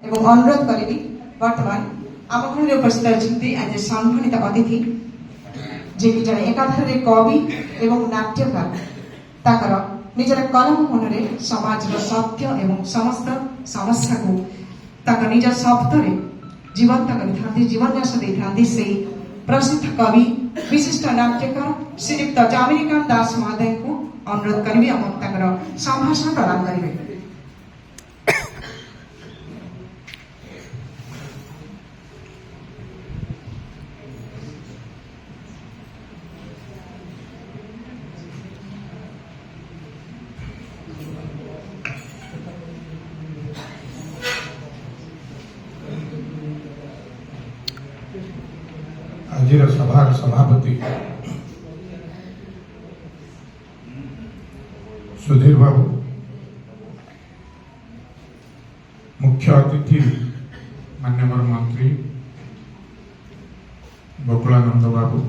এবং অনুরোধ করিবি বর্তমান ଆମ ଘରେ ଉପସ୍ଥିତ ଅଛନ୍ତି ଆଜି ସମ୍ମାନିତ ଅତିଥି ଯେ କି ଜଣେ ଏକାଧାରରେ କବି ଏବଂ ନାଟ୍ୟକାର ତାଙ୍କର ନିଜର କଲମ ମନରେ ସମାଜର ସତ୍ୟ ଏବଂ ସମସ୍ତ ସମସ୍ୟାକୁ ତାଙ୍କ ନିଜ ଶବ୍ଦରେ ଜୀବନ୍ତ କରିଥାନ୍ତି ଜୀବନ୍ୟାସ ଦେଇଥାନ୍ତି ସେହି ପ୍ରସିଦ୍ଧ କବି ବିଶିଷ୍ଟ ନାଟ୍ୟକାର ଶ୍ରୀଯୁକ୍ତ ଯାମିନୀକାନ୍ତ ଦାସ ମହୋଦୟଙ୍କୁ ଅନୁରୋଧ କରିବି ଏବଂ ତାଙ୍କର ସମ୍ଭାଷଣ ପ୍ରଦାନ କରିବେ। आजिर सभार सभापति सुधीर बाबू, मुख्य अतिथि मान्यवर मंत्री बकुलानंद बाबू,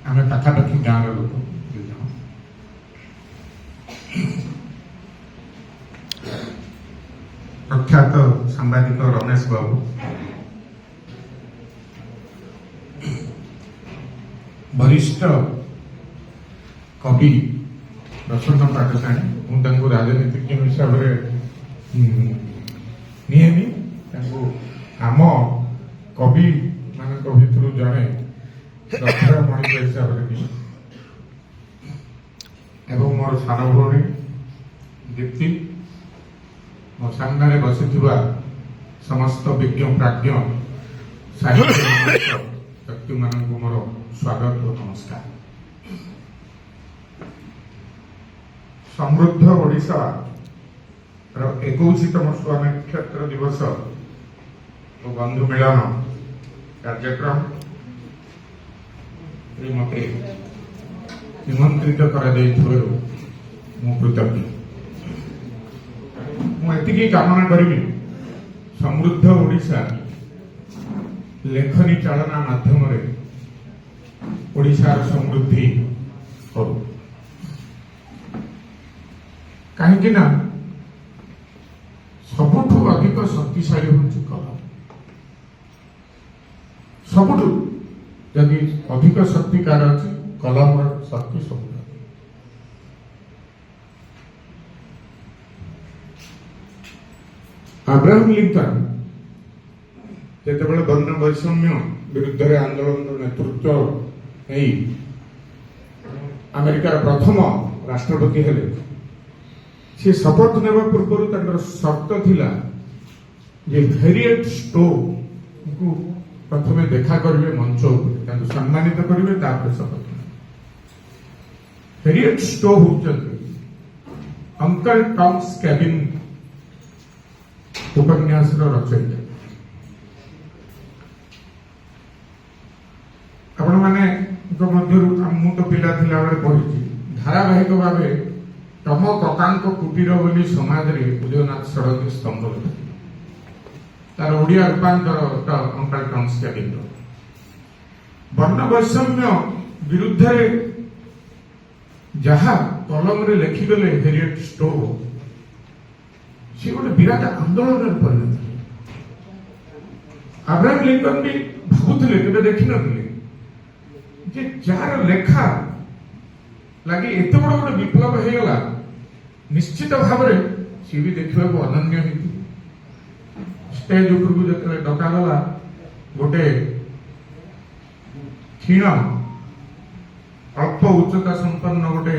आम पाखापाखि गाँव लोक प्रख्यात सांबादिक रमेश बाबू, वरिष्ठ कवि प्रसन्न पाटसाणी, मुझे राजनीतिज्ञ हिसाब से नियमी आम कवि मान भर जड़े श्रद्धा मणिक हिसाब से मोर सान भौणी दीप्ति मो सामने बसी समस्त विज्ञ प्राज्ञ साहित्य व्यक्ति मान मोर स्वागत और नमस्कार। समृद्ध ओडिशा 21तम स्वामिक्षेत्र दिवस और बंधु मिलन कार्यक्रम मत निमंत्रित कर कृतज्ञ। मुझे कामना करी समृद्ध ओडिशा लेखनी चालना माध्यम ओडिशार समृद्धि करू। कहीं सबुठु अधिक शक्तिशाली हूँ कलम। सबुठु यदि अधिक शक्तिकार अच्छी कलम शक्ति सब। अब्राहम लिंकन जितेबाला वर्ण वैषम्य विरुद्ध आंदोलन नेतृत्व नहीं अमेरिकार प्रथम राष्ट्रपति हेले से शपथ नेबा पूर्व शर्त थिला जे हैरिएट स्टोव को प्रथम देखा करेंगे मंच सम्मानित करेंगे शपथ। हैरिएट स्टोव होचंती अंकल टॉम्स केबिन उपन्यास रचयिता। आपण माने मध्य मु तो पिला थिला बेले पढ़ी धारावाहिक भाव तम ककांक कुटीर बोली समाज रे उदयनाथ षडंगी स्तंभ तार ओडिया रूपांतर अंकल टॉम्स केबिन वर्ण वैषम्य विरुद्ध जहा कलम रे लिखिगले हैरिएट स्टोव से गोटे विराट आंदोलन परिणत। अब्राहम लिंकन भी भावुले केवे देखी नथिले जे जार लेखा लगे एत बड़ गोटे विप्लव हो गला निश्चित भाव सी भी देखा अनन्य स्टेज उपरकू जो डकागला गोटे क्षीण अल्प उच्चता संपन्न गोटे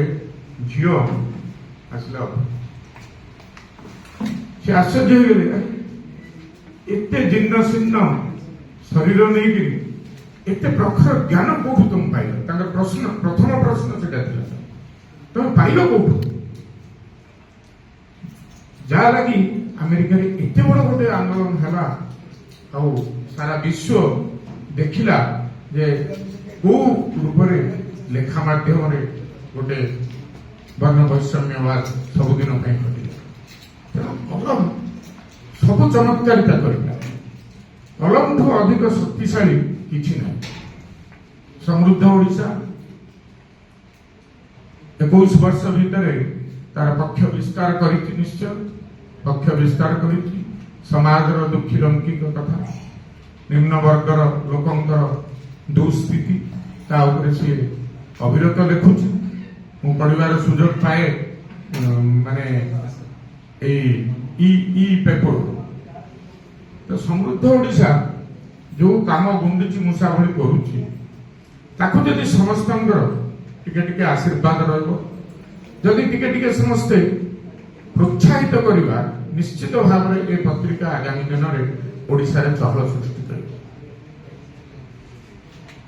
झील आसला से आश्चर्य हो गले एत जीर्ण शीर्ण शरीर नहीं एते प्रखर ज्ञान कौटू तुम पाइल प्रश्न प्रथम प्रश्न से तुम पाइल कौटू जहाँ लगी अमेरिका एते बड़ गोटे आंदोलन है सारा विश्व देखिला जे को रूप लेखा माध्यम गोटे वर्ण वैषम्यवाद सबुदिन कलम सब चमत्कारिता करता कलम ठू अधिक शक्तिशाली किछि नहीं। समृद्ध ओडिशा 21 वर्ष भितर तार पक्ष विस्तार करी निश्चय पक्ष विस्तार करी समाजर दुखी रंकी कथा निम्न वर्गर लोकंकर दुस्थिति ता उपरे से अविरत लिखुची मु पढ़िबार सुजोग पाए माने ई पेपर तो समृद्ध ओडिशा जो काम गुंडुची मूषा भली करुची ताकू जदि समस्तंकर टिके टिके आशीर्वाद रहइबो जदि टिके टिके समस्ते प्रोत्साहित करिबा निश्चित भाव में ए पत्रिका आगामी दिन में ओडिशा रे चहल सृष्टि करे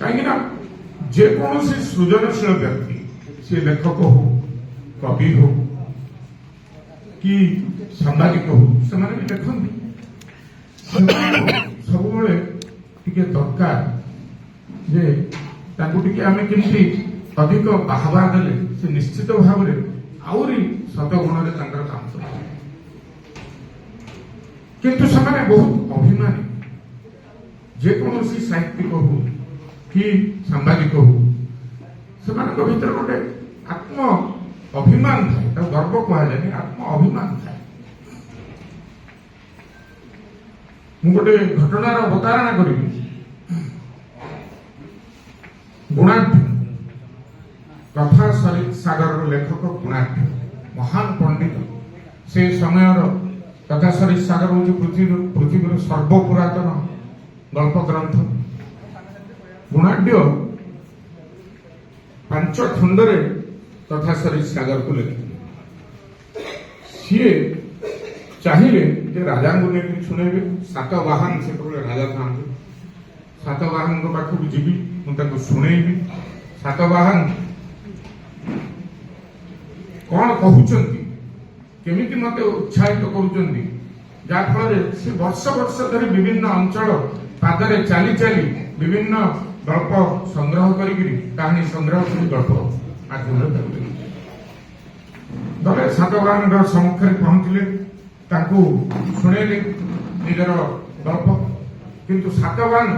कहीं जेकोसी सृजनशील व्यक्ति से लेखक हो कवि हो कि सांबादिक हो से लिखती सब टिके दरकार जे ताकू टिके आमे केमती अधिक बाहवा देले से निश्चित भाव में आउरी शतगुण रे तांकर काम करते किंतु ସେମାନେ बहुत अभिमानी जेकोसी साहित्यिक हो कि सांबादिक हो ସେମାନଙ୍କ ଭିତରେ ଗୋଟେ ଆତ୍ମ ଅଭିମାନ ଥାଏ ତାକୁ ଗର୍ବ କୁହାଯାଏନି ଆତ୍ମ ଅଭିମାନ ଥାଏ ମୁଁ ଗୋଟେ ଘଟଣାର ଅବତାରଣା କରିବି ଗୁଣାଢ୍ୟ କଥା ସାଗରର ଲେଖକ ଗୁଣାଢ୍ୟ ମହାନ ପଣ୍ଡିତ ସେ ସମୟର କଥା ସାଗର ହେଉଛି ପୃଥିବୀର ସର୍ବପୁରାତନ ଗଳ୍ପ ଗ୍ରନ୍ଥ ଗୁଣାଢ୍ୟ 5 ଖଣ୍ଡରେ ତଥା ସାଗର କୁ ଲେଖିଥିଲେ ସିଏ ଚାହିଁଲେ ଯେ ରାଜାଙ୍କୁ ନେଇକି ଶୁଣେଇବେ ସାତବାହନ ସେତେବେଳେ ରାଜା ଥାଆନ୍ତି ସାତବାହନଙ୍କ ପାଖକୁ ଯିବି ମୁଁ ତାଙ୍କୁ ଶୁଣେଇବି ସାତବାହନ କଣ କହୁଛନ୍ତି କେମିତି ମତେ ଉତ୍ସାହିତ କରୁଛନ୍ତି ଯାହା ଫଳରେ ସେ ବର୍ଷ ବର୍ଷ ଧରି ବିଭିନ୍ନ ଅଞ୍ଚଳ ପାଦରେ ଚାଲି ଚାଲି ବିଭିନ୍ନ ଗଳ୍ପ ସଂଗ୍ରହ କରିକିରି କାହାଣୀ ସଂଗ୍ରହ କରି ଗଳ୍ପ ମାଧ୍ୟମରେ ତାକୁ ଲେଖିଥିଲେ ଦଳେ ସାତବାହନର ସମ୍ମୁଖରେ ପହଞ୍ଚିଲେ ତାଙ୍କୁ ଶୁଣେଇଲେ ନିଜର ଗଳ୍ପ କିନ୍ତୁ ସାତବାହନ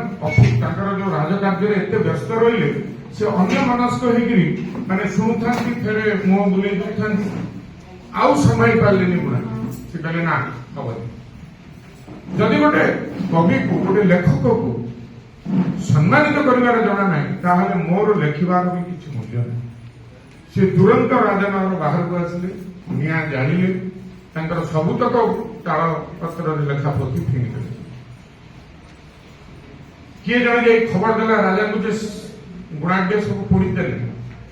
ତାଙ୍କର ଯୋଉ ରାଜକାର୍ଯ୍ୟରେ ଏତେ ବ୍ୟସ୍ତ ରହିଲେ ସେ ଅନ୍ୟ ମନସ୍କ ହେଇକିରି ମାନେ ଶୁଣୁଥାନ୍ତି ଫେରେ ମୁହଁ ବୁଲେଇ ଦଉଥାନ୍ତି ଆଉ ସମ୍ଭାଳି ପାରିଲେନି ପୁରା ସେ କହିଲେ ନା ହବନି ଯଦି ଗୋଟେ କବିକୁ ଗୋଟେ ଲେଖକକୁ ସମ୍ମାନିତ କରିବାର ଜଣା ନାହିଁ ତାହେଲେ ମୋର ଲେଖିବାର ବି କିଛି ମୂଲ୍ୟ ନାହିଁ ସେ ତୁରନ୍ତ ରାଜନଗର ବାହାରକୁ ଆସିଲେ ନିଆଁ ଜାଳିଲେ ତାଙ୍କର ସବୁତକ ତାଳ ପତ୍ରରେ ଲେଖା ପୋଥି ଫିଙ୍ଗିଦେଲେ କିଏ ଜଣେ ଯାଇ ଖବର ଦେଲା ରାଜାଙ୍କୁ ଯେ ଗୁଣାଢ୍ୟ ସବୁ ପୋଡ଼ିଦେଲେ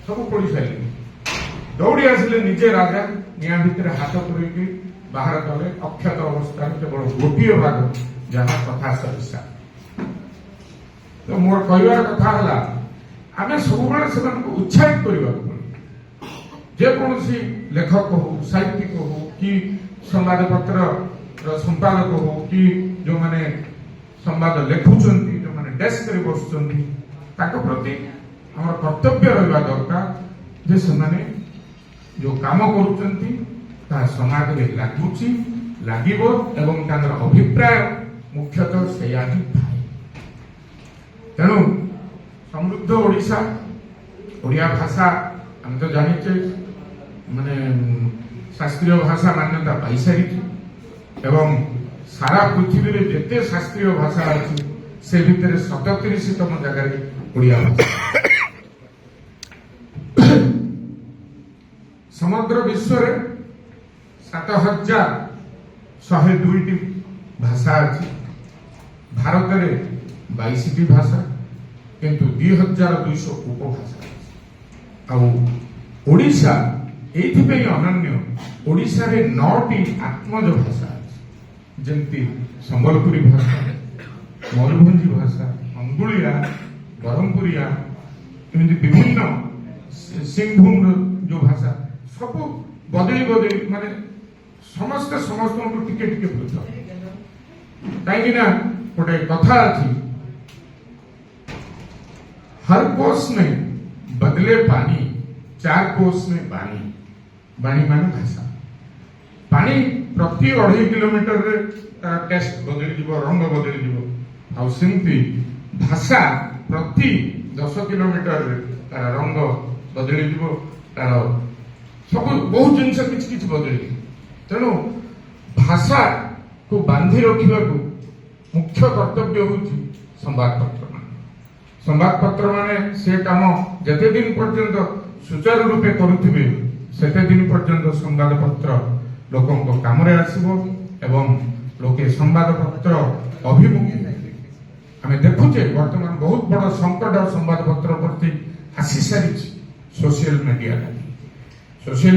ସବୁ ପୋଡ଼ି ସାରିଲେ ଦୌଡ଼ି ଆସିଲେ ନିଜେ ରାଜା ନିଆଁ ଭିତରେ ହାତ ପୁରେଇକି ବାହାର କଲେ ଅକ୍ଷତ ଅବସ୍ଥାରେ କେବଳ ଗୋଟିଏ ଭାଗ ଯାହା କଥା ସରିଷା ତ ମୋର କହିବାର କଥା ହେଲା ଆମେ ସବୁବେଳେ ସେମାନଙ୍କୁ ଉତ୍ସାହିତ କରିବାକୁ ପଡିବ ଯେକୌଣସି ଲେଖକ ହଉ ସାହିତ୍ୟିକ ହଉ କି ସମ୍ବାଦପତ୍ରର ସମ୍ପାଦକ ହଉ କି ଯୋଉମାନେ ସମ୍ବାଦ ଲେଖୁଛନ୍ତି ଯୋଉମାନେ ଡେସ୍କରେ ବସୁଛନ୍ତି ତାଙ୍କ ପ୍ରତି ଆମର କର୍ତ୍ତବ୍ୟ ରହିବା ଦରକାର ଯେ ସେମାନେ ଯୋଉ କାମ କରୁଛନ୍ତି ତାହା ସମାଜରେ ଲାଗୁଛି ଲାଗିବ ଏବଂ ତାଙ୍କର ଅଭିପ୍ରାୟ ମୁଖ୍ୟତଃ ସେଇଆ ହିଁ ଥାଏ ତେଣୁ ସମୃଦ୍ଧ ଓଡ଼ିଶା ଓଡ଼ିଆ ଭାଷା ଆମେ ତ ଜାଣିଛେ ମାନେ ଶାସ୍ତ୍ରୀୟ ଭାଷା ମାନ୍ୟତା ପାଇସାରିଛି ଏବଂ ସାରା ପୃଥିବୀରେ ଯେତେ ଶାସ୍ତ୍ରୀୟ ଭାଷା ଅଛି ସେ ଭିତରେ 37ତମ ଜାଗାରେ ଓଡ଼ିଆ ଭାଷା ସମଗ୍ର ବିଶ୍ୱରେ 7102ଟି ଭାଷା ଅଛି ଭାରତରେ 22ଟି ଭାଷା କିନ୍ତୁ 2200 ଉପଭାଷା ଆଉ ଓଡ଼ିଶା ଏଇଥିପାଇଁ ଅନନ୍ୟ ଓଡ଼ିଶାରେ 9ଟି ଆତ୍ମଜ ଭାଷା ଅଛି ଯେମିତି ସମ୍ବଲପୁରୀ ଭାଷା ମୟୂରଭଞ୍ଜି ଭାଷା ଅଙ୍ଗୁଳିଆ ବ୍ରହ୍ମପୁରିଆ ଏମିତି ବିଭିନ୍ନ ସିଂଭୂମର ଯୋଉ ଭାଷା ସବୁ ବଦଳି ବଦଳି ମାନେ ସମସ୍ତେ ସମସ୍ତଙ୍କୁ ଟିକେ ଟିକେ ବୁଝ କାହିଁକି ନା ଗୋଟେ କଥା ଅଛି हर कोस में बदले पानी 4 कोस में बाणी बाणी माने भाषा पानी प्रति 2.5 किलोमीटर रे टेस्ट बदली जीव रंग बदली जीव आ सेमती भाषा प्रति 10 किलोमीटर रे रंग बदली जीव तार सब बहुत जिनस किछ किछ बदली तेणु भाषा को बांधि रखा मुख्य कर्तव्य हूँ संवादपत्र मान संवादपत्र माने से काम जते दिन पर्यंत सुचारू रूपे करुथिबे सेते दिन पर्यंत संवादपत्र लोकंक काम रे आसीबो एवं लोके संवादपत्र अभिमुखी आमे देखुचे वर्तमान बहुत बड़ संकट संवादपत्र प्रति आसी सारी सोशल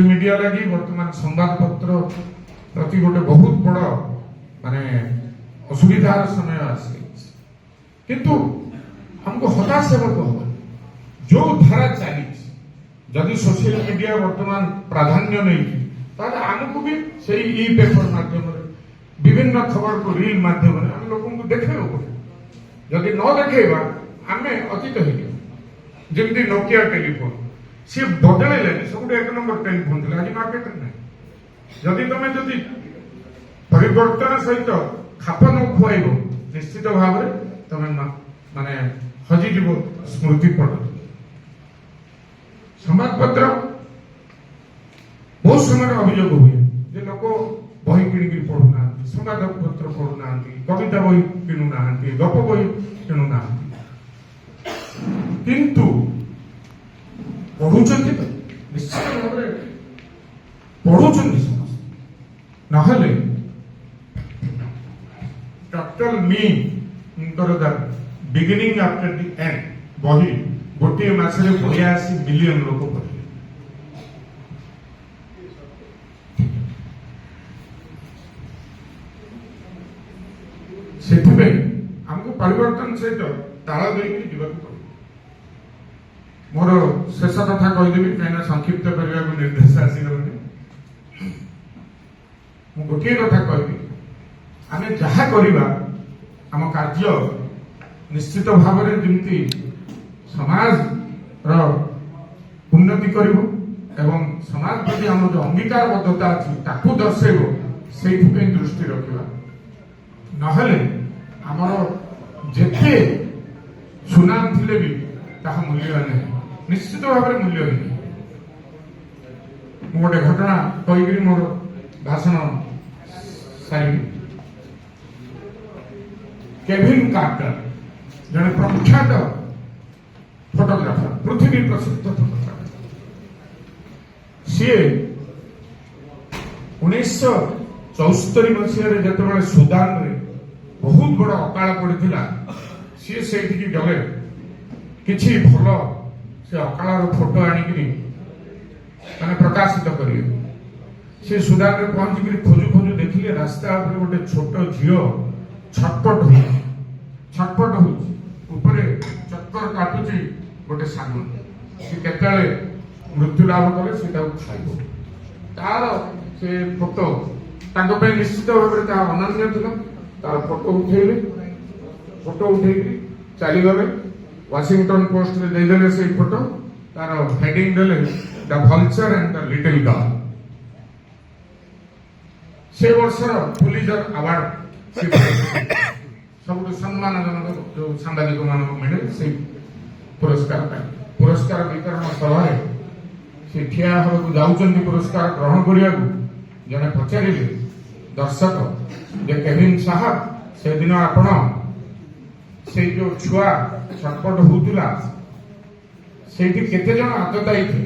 मीडिया लगी वर्तमान संवादपत्र प्रति गोटे बहुत बड़ माने असुविधार समय आसी किंतु हमको हताश हेबाक हब जो धारा चली जदि सोशल मीडिया वर्तमान प्राधान्य नहीं ताले आमको भी से ई पेपर माध्यम विभिन्न खबर को रील माध्यम आम लोक देखेबो पड़े जदि न देखेबा आमे अतीत हो जमी नोकिया टेलीफोन सी बदल सब एक नंबर टेलीफोन थे आज मार्केट में जदि तुम जदि परिवर्तन सहित खाप न खुआब निश्चित भाव में तुम माने हजिज स्मृति पट संवादपत्र बहुत समय अभियोग हुए जे लोक बही किणिक पढ़ुना संवादपत्र पढ़ुना कविता बही किणुना गप बही किणुना किंतु पढ़ुचंती तो निश्चित भाव में पढ़ुचंती समस्त नहले डॉक्टर मी the beginning after the end बही गोटे मासरे 82 मिलियन लोक पढ़े से हमको परिवर्तन सहित ताल देकी जीवन पड़े मोर शेष कथा कहीदेवी कहीं संक्षिप्त करने को निर्देश आसीगले मु गोटे कथा कहबी आम जहा करवा आम कार्य निश्चित भाव में जमी समाज उन्नति करिवो एवं समाज प्रति आम जो अंगीकारबद्धता अच्छी ताकू दर्शेब से दृष्टि रखा नहले आमर जेते सुनाम थिले भी ताहा मूल्य नहीं निश्चित भाव में मूल्य नहीं गोटे घटना कहीकि मोर भाषण सारी केविन कार्टर जड़े प्रख्यात फोटोग्राफर पृथ्वी प्रसिद्ध फोटोग्राफर सी 1974 मसीह जो सुदान रे बहुत बड़ अकाल पड़ा सी से गले किछि भल से अकाल फोटो आनिकी मैंने प्रकाशित करेंगे से सुदान में पहुंचिक खोजु खोजु देखिले रास्ता गोटे छोट झील छटपट हो चक्कर काटुची गोटे सागुन से केतले मृत्यु लाभ कले से खाइब तार से फोटो निश्चित भाव में अनन्य था तार फोटो उठे चलीगले वाशिंगटन पोस्ट में देदेले से फोटो तार हेडिंग देले the vulture and the little girl से वर्षर पुलिजर अवार्ड सब सम्मानजनक जो सांबादिक मान मिले से पुरस्कार वितरण सभा से ठिया हवा जाऊँ पुरस्कार ग्रहण करने जने पचारे दर्शक जे केविन साहब से दिन आपण से जो छुआ छटपट होता से केते जन आततायी थे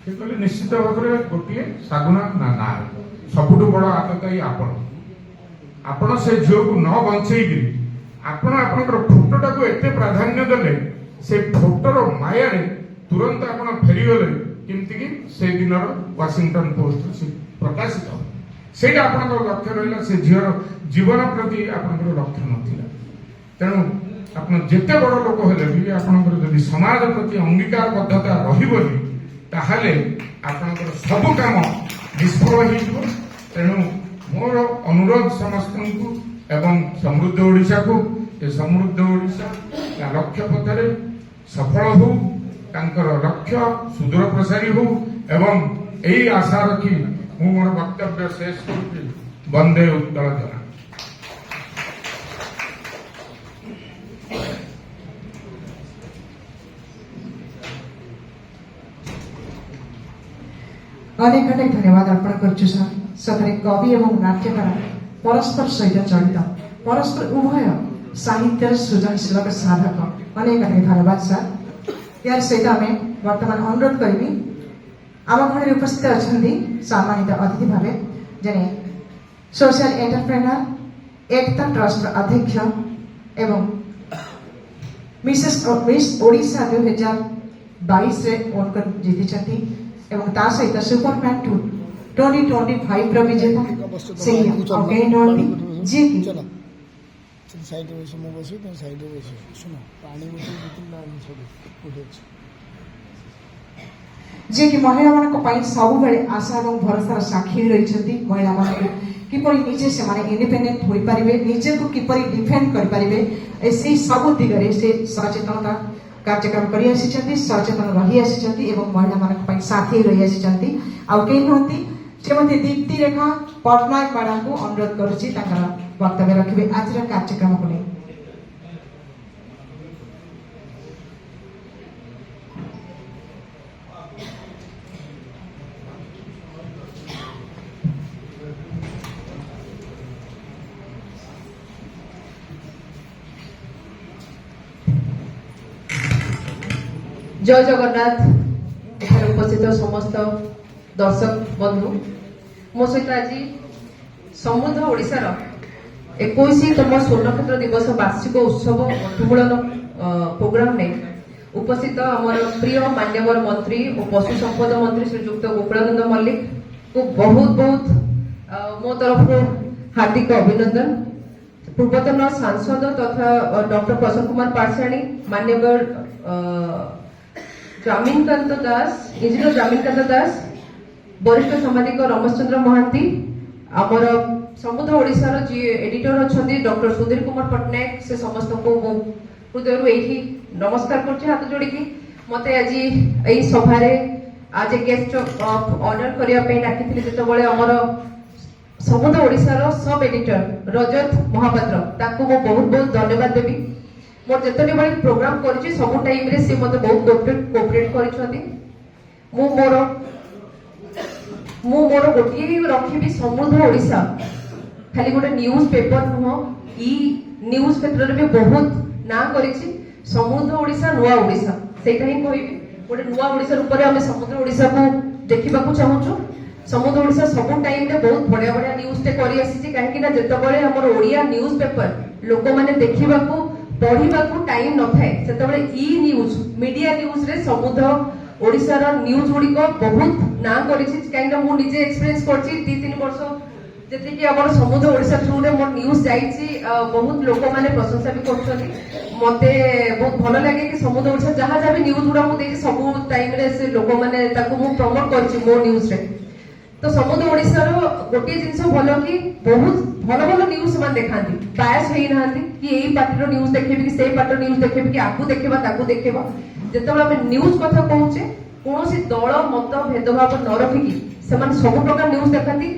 से कहले निश्चित भाव में गोटे सागुना ना सबुठ बड़ आततायी आपण से झील को न बंचेगी आपण फोटोटा को एते प्राधान्य देले से फोटोर माया तुरंत आपण फेरीगले केमती कि से दिन वाशिंगटन पोस्ट से प्रकाशित से लक्ष्य रहा से झीर जीवन प्रति आपंकर लक्ष्य नाला तेणु आप जिते बड़ लोक हेले भी आपंकर समाज प्रति अंगीकारबद्धता रही ताहले आपंकर सब काम विस्फल हो तेणु मोर अनुरोध समस्त को एवं समृद्ध ओडिशा को ये समृद्ध ओडिशा या लक्ष्य पथरे सफल हो तांकर लक्ष्य सुदूर प्रसारी हो एवं यही आशा रखी मु मोर वक्तव्य शेष कर वंदे उत्कल जना। अनेक अनेक धन्यवाद अर्पण करुछु सर सतरे कवि एवं नाट्यकार परस्पर सहित जड़ित परस्पर उभय साहित्य सृजनशील साधक अनेक अनेक धन्यवाद सर। यार सहित आम बर्तमान अनुरोध करी आम घर उपस्थित अच्छा सम्मानित अतिथि भाव जने सोशल एंटरप्रेन्योर एकता ट्रस्ट अध्यक्ष एवं मिस ओडिशा 2022 रे ओनकर जीति एवं ता सहित सुपरमैन 2025 विजेता से जी साइड में बस मैं साइड में बस सुनो पानी बोतल जे कि महिला मान सब आशा और भरोसार साक्षी रही महिला मान किपरि निजे से माने इंडिपेंडेंट होई परिबे निजे को किपरि डिफेंड कर परिबे से सब दिगरे से सचेतनता कार्यक्रम करि आसी सचेतन रही आसी एवं महिला मान साथी रही आसी आउ के नहती श्रीमती दीप्ति रेखा पटनायक मैडम को अनुरोध करुच्ची वक्तव्य रखिए आज कार्यक्रम को नहीं। जय जगन्नाथ एखाने उपस्थित समस्त दर्शक बंधु मो सहित आज समृद्ध ओडिशार 21तम स्वर्णक्षेत्र दिवस वार्षिक उत्सव उन्मूलन प्रोग्राम में उपस्थित आमर प्रिय मान्यवर मंत्री और पशु संपद मंत्री श्रीजुक्त गोकुलानंद मल्लिक को बहुत बहुत मो तरफ हार्दिक अभिनंदन। पूर्वतन सांसद तथा डॉक्टर प्रसन्न कुमार पाठशाणी मान्यवर ग्रामीणकांत दास इंजीनियर ग्रामीणकांत दास वरिष्ठ सामाजिक रमेश चंद्र महांती आमर समृद्ध ओडिशार जी एडिटर अच्छा डॉक्टर सुधीर कुमार पट्टनायक से समस्त को हृदय यही नमस्कार कर हाथ जोड़ी मत आज यही सभारे आज गेस्ट ऑफ ऑनर करने डाकी जिते आमर समृद्ध ओडिशार सब एडिटर रजत महापात्र ताकू मु बहुत बहुत धन्यवाद देवी मोर जिते बड़ी प्रोग्राम कर सब टाइम रे से मते बहुत कोऑपरेट करिसथि मु मोर गोटे रखी समृद्ध ओडिशा खाली गोटे न्यूज पेपर नुह ई न्यूज क्षेत्र में बहुत ना करिछि समृद्ध ओडिशा नुआ ओडिशा सेटा ही कहबी गोटे नुआ ओडिशा रूप में आम समृद्ध ओडिशा को देखा चाहूँ। समृद्ध ओडिशा सब टाइम रे बहुत बढ़िया बढ़िया न्यूज टे करी आसी कहीं जितेबाला आम ओडिया न्यूज पेपर लोक मैंने देखा पढ़ा टाइम न थाए से ई न्यूज मीडिया न्यूज रे समृद्ध ओडिशार न्यूज गुड़िक बहुत ना कहीं मुझे निजे एक्सपीरियंस कर 2-3 वर्ष जी आम समृद्ध ओडिशा थ्रू रे मोर न्यूज जाइए बहुत लोक मैंने प्रशंसा भी कर मते बहुत भल लगे कि समृद्ध ओडिशा जहाँ जहाँ भी न्यूज गुड़ा मुझे सब टाइम रे से लोक मैंने प्रमोट कर मो न्यूज रे तो समृद्ध ओडिशार गोटे जिनस भल कि बहुत भल भल न्यूज से देखा बायस होना कि यही पार्टी न्यूज देखेबी कि से पार्टी न्यूज देखेबी कि आगू देखा ताकू देखा जिते आम न्यूज कथा कहूचे कौन दल मत भेदभाव न रखिकी से सब प्रकार न्यूज देखती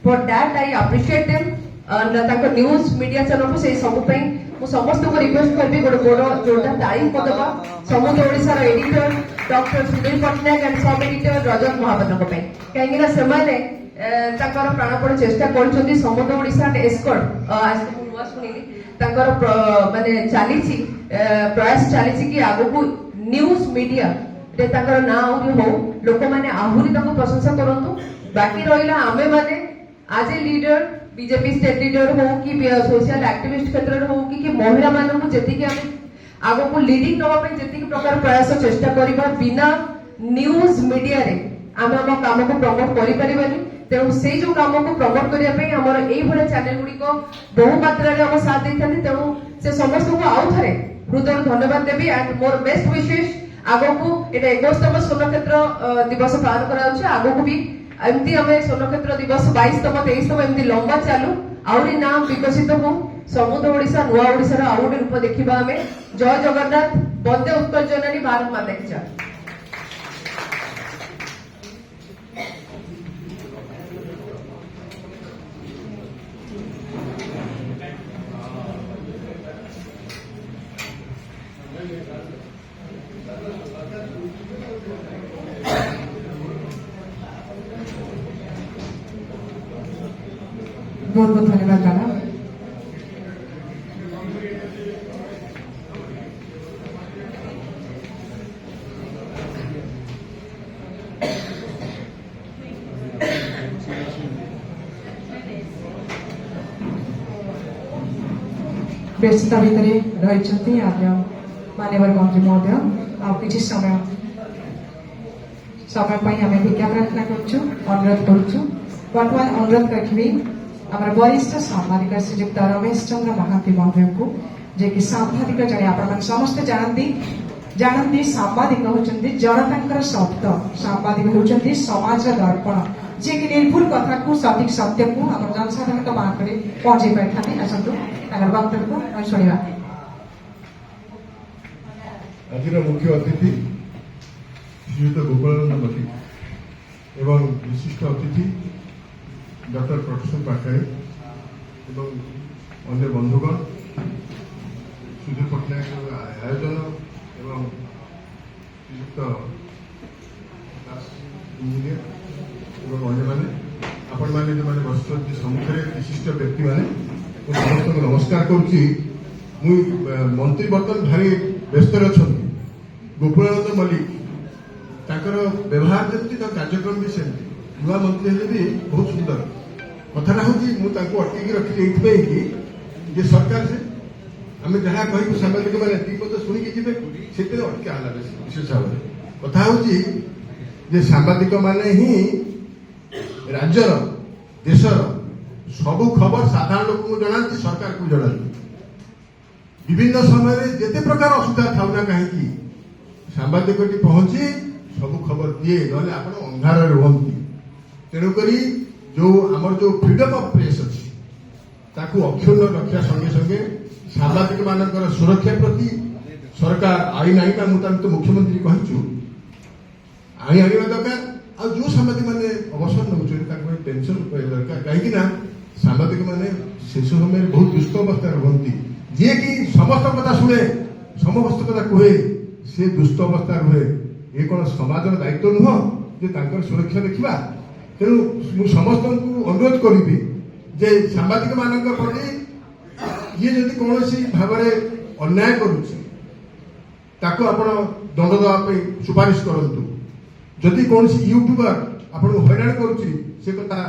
for that I appreciate them news media channel को सब समस्त को रिक्वेस्ट करी गोटे बड़ जोरदार तारीफ करदे समृद्ध ओडिशार editor doctor Sudhir Pattnaik and sub editor Rajat Mahapatra कहीं से प्राणपण चेष्टा कर समृद्ध ओडिशा एस्कॉर्ट आज नुआ शुणी माने चली प्रयास चली कि आग को न्यूज मीडिया ना आहरी हो लोक मैंने आहरी प्रशंसा करूँ बाकी रहा आमे माने आज a leader BJP state leader हो कि सोशल एक्टिविस्ट क्षेत्र हो कि महिला मानू जी आग को लीडिंग नापी जी प्रकार प्रयास चेष्टा करवा बिना न्यूज मीडिया रे आम आम काम को प्रमोट कर तेणु से जो काम को प्रमोट करने आमर ये चैनल गुड़िक बहु मात्रा आम साथ देते तेणु से समस्त को आउ थे हृदय धन्यवाद देवी एंड मोर बेस्ट विशेष आग को ये 21तम स्वर्णक्षेत्र दिवस पालन कर आग को भी एमती आम स्वर्णक्षेत्र दिवस 22तम 23तम एमती लंबा चालू आहरी ना विकसित हो समृद्ध ओडिशा नुआ ओडिशार आउ गोटे रूप देखा आम जय जगन्नाथ वंदे उत्कल जननी भारत माता की जय। बहुत बहुत धन्यवाद मैडम। व्यस्तता भितर रही मान्यवर मंत्री महोदय कि समय आम भिक्षा प्रार्थना करुचु अनुरोध करुचु। वर्तमान अनुरोध रखी आम वरिष्ठ सांबादिक श्रीजुक्त रमेश चंद्र महांती महोदय को जे कि सांबादिक जड़े आप समस्ते जानती सांबादिक होती जनता शब्द सांबादिक होती समाज दर्पण जे कि निर्भुल कथा को सठिक सत्य को आम जनसाधारण पाखे पहुंचे पारि आसतु वक्तव्य को शुणा। आज मुख्य अतिथि श्रीयुत गोपालानंद मल्लिक एवं विशिष्ट अतिथि डॉक्टर प्रोफेसर पाटनायक एवं अन्य बंधुगण सुधीर पट्टनायक आयोजन एवं श्रीयुक्त दास इंजीनियर एवं अन्य मैंने आपण मैंने जो मैंने बस सम्मुखें विशिष्ट व्यक्ति मैंने समस्त नमस्कार करुच्ची। मंत्री बर्तमान भारी व्यस्त अच्छा गोपालानंद मल्लिक ताकर व्यवहार जमी कार्यक्रम भी सेमती नुआ मंत्री हेले भी बहुत सुंदर कथा हूँ अटकी रखी कि सरकार से आम जहाँ कह सांबादिक मैंने दी पद शुणिकी जी से अटका है विशेष भाव में कथा हूँ सांबादिक मैंने ही राज्यर देशर सबु खबर साधारण लोक को जनाती सरकार को जनाती विभिन्न समय जिते प्रकार असुविधा था ना कहीं सांबादिक पहुंची सबु खबर दिए ना आप अंधार रुहती तेणुक जो आमर जो फ्रीडम ऑफ प्रेस अच्छी अक्षुण्ण रखा संगे संगे सांबादिक मानकर सुरक्षा प्रति सरकार आईन आईना मुझे मुख्यमंत्री कहचु आईन आने दरकार आ जो सांबादिक मैंने अवसर नौ पेनसन दरकार कहीं सांबादिक मैंने शेष समय बहुत दुष्ट अवस्था रुहती जी कि समस्त कथा शुणे समस्त कथा कहे से दुष्ट अवस्था रुहे ये कौन समाज दायित्व नुह जे सुरक्षा देखा तेणु मुझे समस्त को अनुरोध करी जे सांबादिक मान प्रति ये जब कौन भाव अन्याय करुच्ची दंड देवाई सुपारिश करूँ जदि कौन यूट्यूबर आपको हैरान करुच्ची से कथा